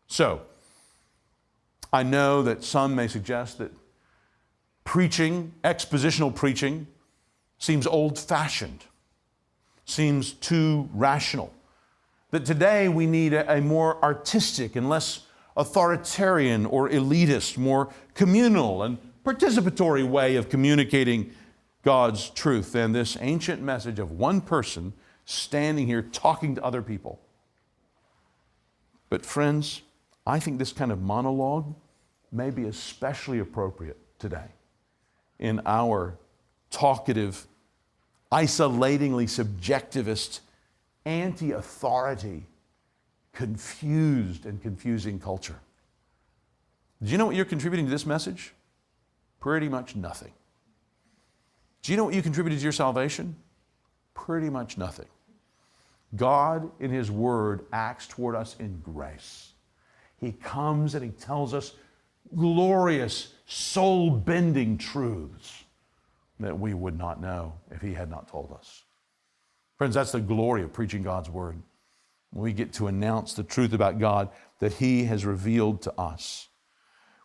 So, I know that some may suggest that preaching, expositional preaching, seems old-fashioned, seems too rational. That today we need a more artistic and less authoritarian or elitist, more communal and participatory way of communicating God's truth than this ancient message of one person standing here talking to other people. But friends, I think this kind of monologue may be especially appropriate today in our talkative, isolatingly subjectivist, anti-authority, confused and confusing culture. Do you know what you're contributing to this message? Pretty much nothing. Do you know what you contributed to your salvation? Pretty much nothing. God, in His Word, acts toward us in grace. He comes and He tells us glorious, soul-bending truths that we would not know if He had not told us. Friends, that's the glory of preaching God's Word. We get to announce the truth about God that He has revealed to us.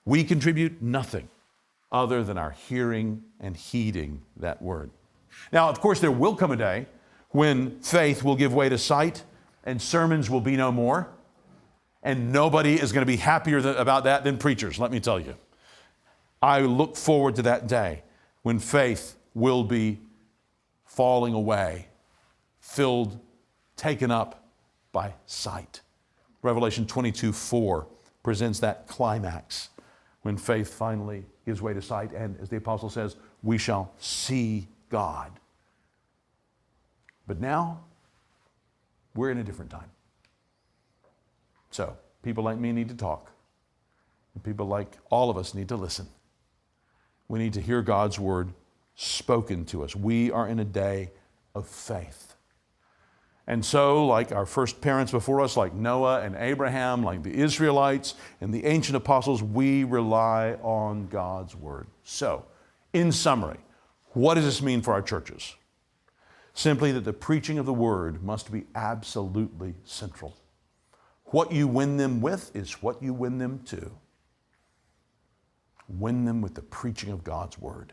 We contribute nothing other than our hearing and heeding that Word. Now, of course, there will come a day when faith will give way to sight and sermons will be no more. And nobody is going to be happier about that than preachers, let me tell you. I look forward to that day when faith will be falling away, filled, taken up by sight. Revelation 22:4 presents that climax when faith finally gives way to sight, and as the apostle says, we shall see God. But now, we're in a different time. So, people like me need to talk. And people like all of us need to listen. We need to hear God's Word spoken to us. We are in a day of faith. And so, like our first parents before us, like Noah and Abraham, like the Israelites and the ancient apostles, we rely on God's Word. So, in summary, what does this mean for our churches? Simply that the preaching of the Word must be absolutely central. What you win them with is what you win them to. Win them with the preaching of God's Word.